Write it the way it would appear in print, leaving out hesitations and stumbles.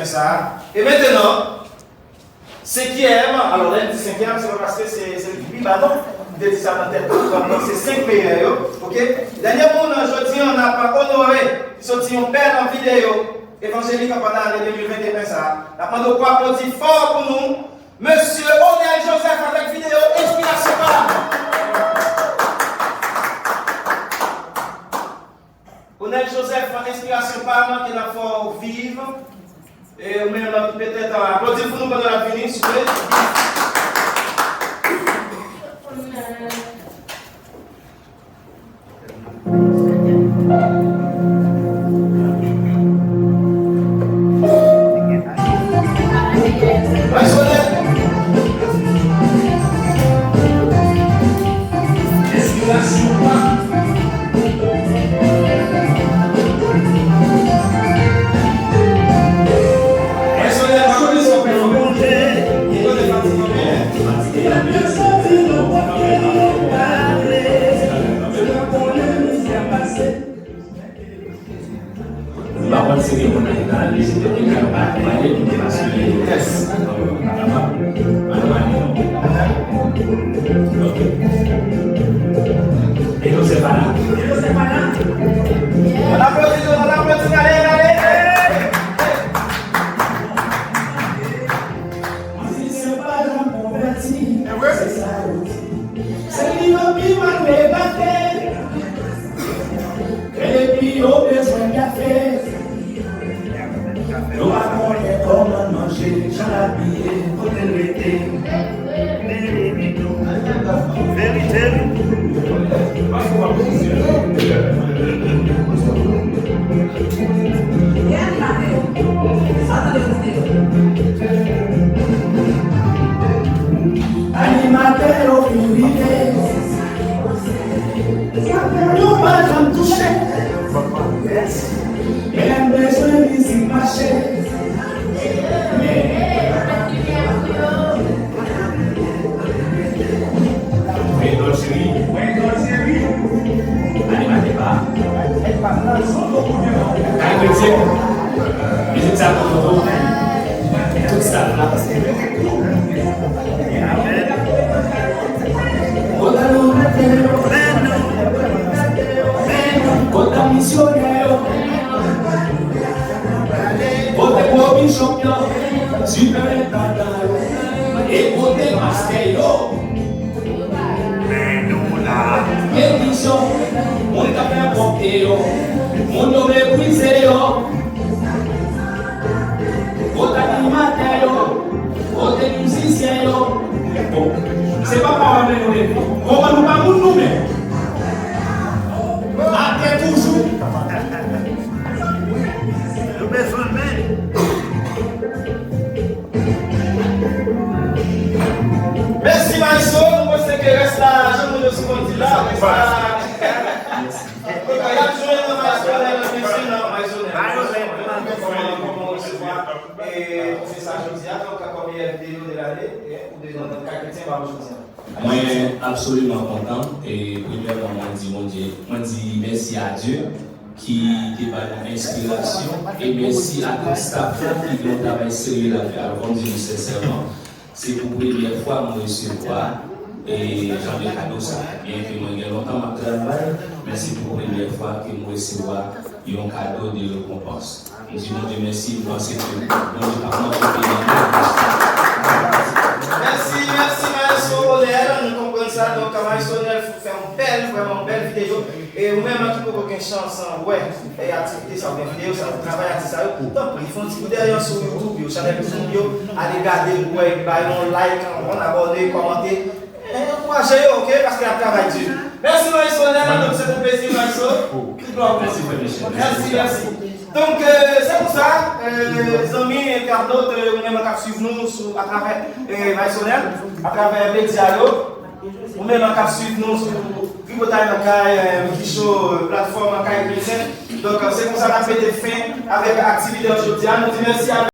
ça. Et maintenant, cinquième, alors là, le cinquième, c'est parce que c'est le public, bah non, vous dites ça dans la tête, donc c'est 5 pays, ok? Dernièrement, aujourd'hui, on n'a pas honoré, sorti un père en vidéo, évangélique pendant l'année 2021, ça. La pendant quoi applaudit fort pour nous, Monsieur Onel Joseph avec vidéo Inspiration Parlement. Onel Joseph, Inspiration Parlement, qui a fort vivre. Et on met peut-être applaudir pour nous pendant la venue, s'il vous plaît. C'est pas par nous. On va nous parler nous-mêmes. Après toujours. Nous besoin de merci Maïso, moi c'est que reste là, je me suis dit là, reste là. Et c'est ça, je dis, donc, combien de vidéos de l'année ou de notre chrétien par aujourd'hui? Moi, absolument content. Et premièrement, moi, dis merci à Dieu qui débat l'inspiration et merci à tout staff qui ont travaillé sérieux là. Alors, comme je dis sincèrement, c'est pour la première fois que je recevoir et j'en ai cadeau ça. Bien que moi, j'ai longtemps ma travail, mais c'est pour la première fois que je recevoir un cadeau de récompense. Je dis, mon Dieu, merci pour ce que mon Dieu a merci, Maïso Onel. Nous comprenons ça. Donc, Maïso Onel fait une vraiment belle vidéo. Et vous-même, qui n'avez aucune chance, ouais, et activité, ça une vidéo, ça travaille à ça. Donc, ils font un petit coup derrière sur YouTube, sur Chanel YouTube, allez regarder, ouais, on like, on abonne, commenter. Encouragez, ok, parce qu'il y a un travail dur. Merci, Maïso Onel. Donc, c'est un plaisir, Maïso. Merci. Donc, c'est pour ça, les amis et internautes, vous-même qui suivent nous à travers Maïso Onel, à travers Medialo, vous-même qui suivent nous sur Vivotaille Kicho, plateforme Chrétien. Donc, c'est pour ça qu'on a fait des fins avec l'activité aujourd'hui. Nous disons merci à